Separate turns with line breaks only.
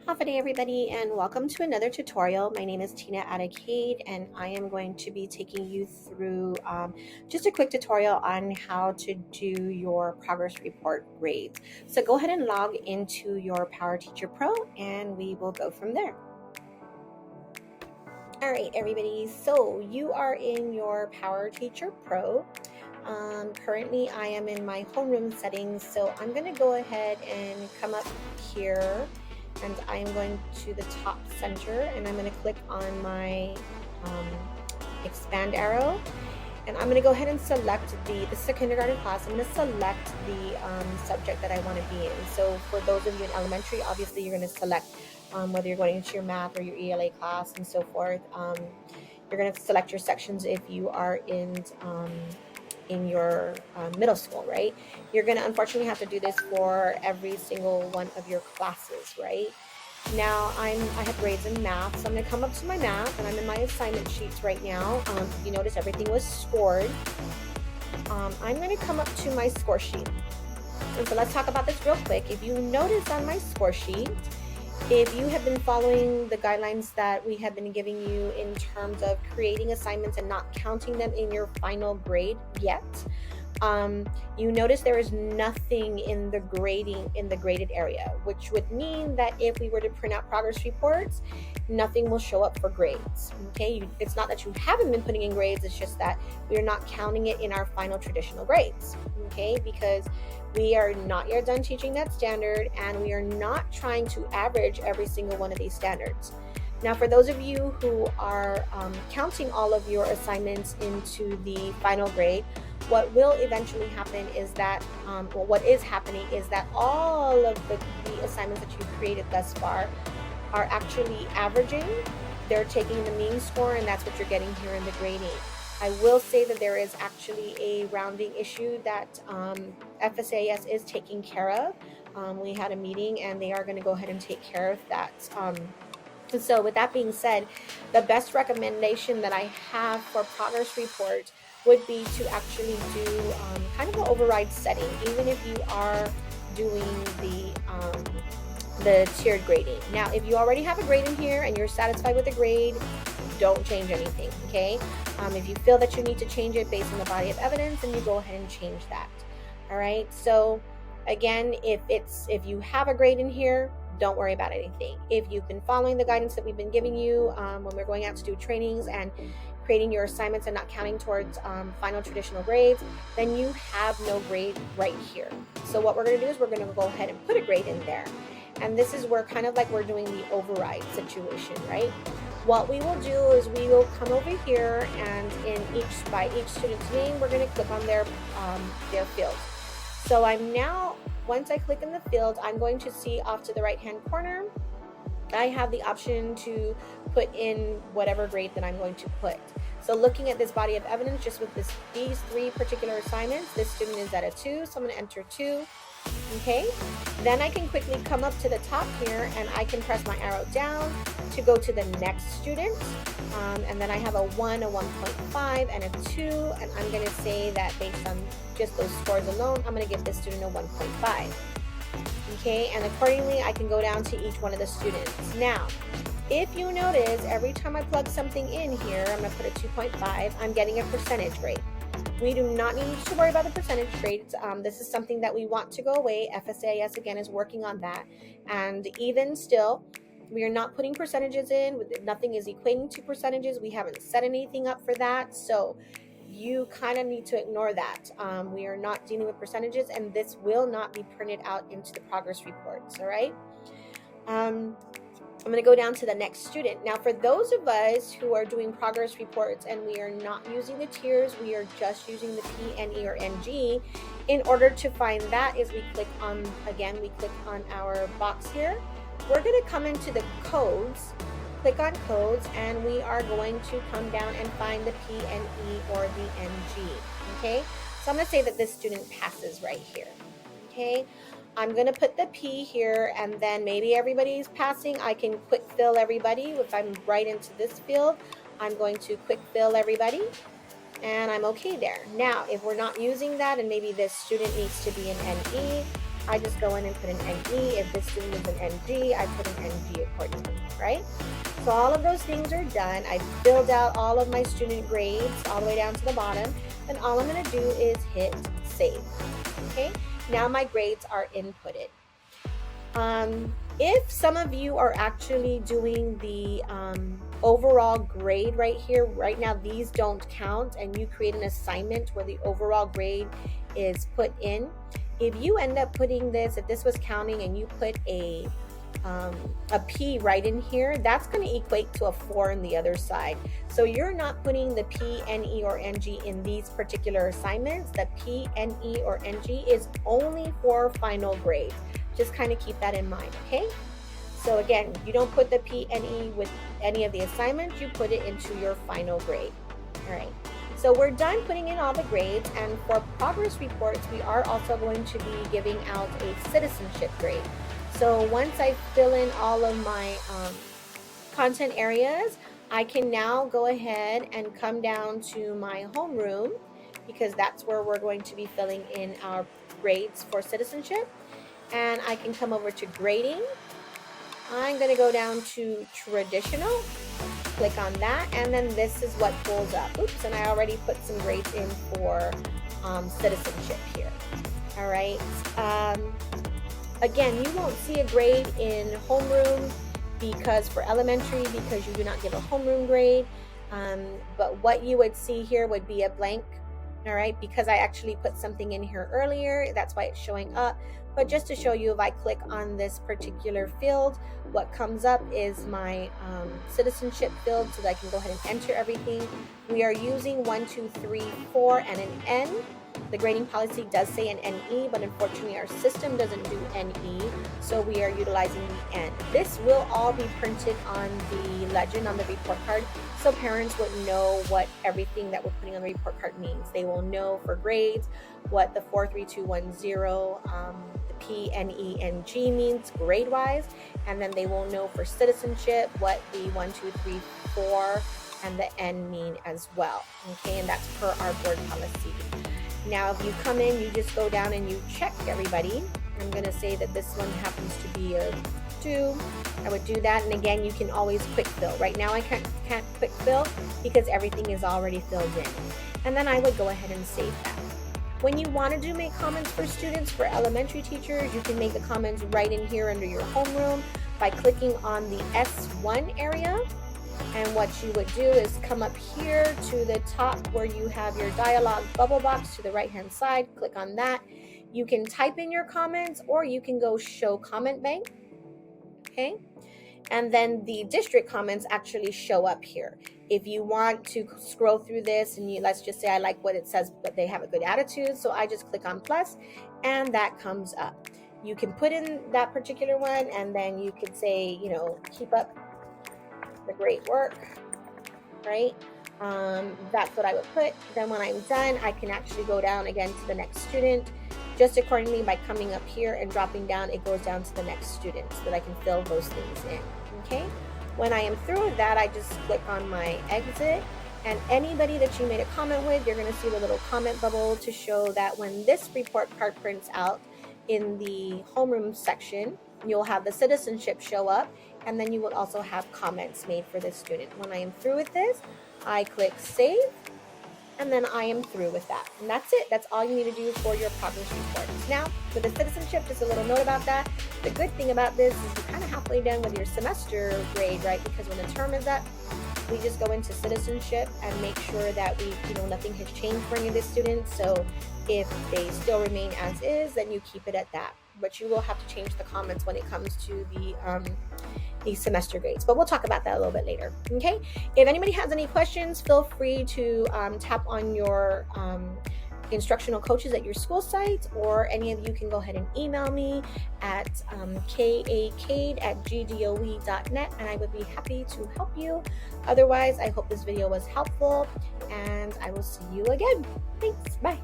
Happy day everybody, and welcome to another tutorial. My name is Tina Adakade, and I am going to be taking you through just a quick tutorial on how to do your progress report grades. So go ahead and log into your PowerTeacher Pro and we will go from there. All right everybody, so you are in your PowerTeacher Pro. Currently I am in my homeroom settings, so I'm going to go ahead and come up here and I am going to the top center and I'm going to click on my expand arrow, and I'm going to go ahead and select this is a kindergarten class. I'm going to select the subject that I want to be in. So for those of you in elementary, obviously you're going to select whether you're going into your math or your ELA class and so forth. You're going to select your sections if you are in your middle school, right? You're going to unfortunately have to do this for every single one of your classes, right? Now I have grades in math, so I'm going to come up to my math, and I'm in my assignment sheets right now. If you notice, everything was scored. I'm going to come up to my score sheet, and so let's talk about this real quick. If you notice on my score sheet, if you have been following the guidelines that we have been giving you in terms of creating assignments and not counting them in your final grade yet, you notice there is nothing in the graded area, which would mean that if we were to print out progress reports, nothing will show up for grades. Okay, it's not that you haven't been putting in grades, it's just that we're not counting it in our final traditional grades. Okay, because we are not yet done teaching that standard, and we are not trying to average every single one of these standards. Now, for those of you who are counting all of your assignments into the final grade, what will eventually happen is that, what is happening is that all of the assignments that you've created thus far are actually averaging. They're taking the mean score, and that's what you're getting here in the grading. I will say that there is actually a rounding issue that FSAS is taking care of. We had a meeting, and they are going to go ahead and take care of that. And so with that being said, the best recommendation that I have for progress report would be to actually do kind of an override setting, even if you are doing the tiered grading. Now, if you already have a grade in here and you're satisfied with the grade, don't change anything, okay? If you feel that you need to change it based on the body of evidence, then you go ahead and change that. All right, so again, if you have a grade in here, don't worry about anything. If you've been following the guidance that we've been giving you when we're going out to do trainings and creating your assignments and not counting towards final traditional grades, then you have no grade right here. So what we're going to do is we're going to go ahead and put a grade in there. And this is where kind of like we're doing the override situation, right? What we will do is we will come over here, and by each student's name, we're going to click on their field. So once I click in the field, I'm going to see off to the right hand corner, I have the option to put in whatever grade that I'm going to put. So looking at this body of evidence, just with these three particular assignments, this student is at a 2, so I'm going to enter 2. Okay, then I can quickly come up to the top here, and I can press my arrow down to go to the next student, and then I have a 1, a 1.5, and a 2, and I'm going to say that based on just those scores alone, I'm going to give this student a 1.5. Okay, and accordingly I can go down to each one of the students. Now, if you notice, every time I plug something in here, I'm going to put a 2.5, I'm getting a percentage grade. We do not need to worry about the percentage grades. This is something that we want to go away. FSAS, again, is working on that. And even still, we are not putting percentages in. Nothing is equating to percentages. We haven't set anything up for that. So you kind of need to ignore that. We are not dealing with percentages, and this will not be printed out into the progress reports, all right? I'm going to go down to the next student. Now, for those of us who are doing progress reports and we are not using the tiers, we are just using the P, NE, or NG. In order to find that is we click on our box here. We're going to come into the codes, click on codes, and we are going to come down and find the P, NE, or the NG, okay? So I'm going to say that this student passes right here, okay? I'm going to put the P here, and then maybe everybody's passing. I can quick fill everybody. If I'm right into this field, I'm going to quick fill everybody, and I'm okay there. Now, if we're not using that and maybe this student needs to be an NE, I just go in and put an NE. If this student is an NG, I put an NG accordingly, right? So all of those things are done. I filled out all of my student grades all the way down to the bottom. And all I'm going to do is hit save. Okay, now my grades are inputted. If some of you are actually doing the overall grade right here, right now these don't count, and you create an assignment where the overall grade is put in. If you end up putting this, if this was counting and you put a P right in here, that's going to equate to a 4 on the other side. So you're not putting the P, NE, or NG in these particular assignments. The P, NE, or NG is only for final grade. Just kind of keep that in mind, okay? So again, you don't put the P, NE with any of the assignments, you put it into your final grade. All right, so we're done putting in all the grades, and for progress reports, we are also going to be giving out a citizenship grade. So once I fill in all of my content areas, I can now go ahead and come down to my homeroom, because that's where we're going to be filling in our grades for citizenship. And I can come over to grading. I'm going to go down to traditional, click on that, and then this is what pulls up. Oops, and I already put some grades in for citizenship here. All right. Again, you won't see a grade in homeroom because for elementary, because you do not give a homeroom grade. But what you would see here would be a blank. All right, because I actually put something in here earlier, that's why it's showing up. But just to show you, if I click on this particular field, what comes up is my citizenship field, so that I can go ahead and enter everything. We are using 1, 2, 3, 4, and an N. The grading policy does say an NE, but unfortunately our system doesn't do NE, so we are utilizing the N. This will all be printed on the legend on the report card, so parents would know what everything that we're putting on the report card means. They will know for grades what the 43210, the P, NE, and G means grade-wise, and then they will know for citizenship what the 1, 2, 3, 4, and the N mean as well. Okay, and that's per our board policy. Now, if you come in, you just go down and you check everybody. I'm going to say that this one happens to be a 2. I would do that, and again, you can always quick fill. Right now, I can't quick fill because everything is already filled in. And then I would go ahead and save that. When you want to make comments for students, for elementary teachers, you can make the comments right in here under your homeroom by clicking on the S1 area. And what you would do is come up here to the top where you have your dialog bubble box to the right hand side, click on that. You can type in your comments, or you can go show comment bank, okay? And then the district comments actually show up here. If you want to scroll through this and let's just say I like what it says, but they have a good attitude, so I just click on plus and that comes up. You can put in that particular one, and then you could say, keep up the great work, right? That's what I would put. Then when I'm done, I can actually go down again to the next student. Just accordingly, by coming up here and dropping down, it goes down to the next student so that I can fill those things in, okay? When I am through with that, I just click on my exit, and anybody that you made a comment with, you're gonna see the little comment bubble to show that when this report card prints out in the homeroom section, you'll have the citizenship show up, and then you will also have comments made for this student. When I am through with this, I click save, and then I am through with that. And that's it. That's all you need to do for your progress reports. Now, for the citizenship, just a little note about that. The good thing about this is you're kind of halfway done with your semester grade, right? Because when the term is up, we just go into citizenship and make sure that nothing has changed for any of the students. So if they still remain as is, then you keep it at that. But you will have to change the comments when it comes to the semester grades, but we'll talk about that a little bit later. Okay, if anybody has any questions, feel free to tap on your instructional coaches at your school site, or any of you can go ahead and email me at kacade@gdoe.net, and I would be happy to help you. Otherwise, I hope this video was helpful, and I will see you again. Thanks. Bye.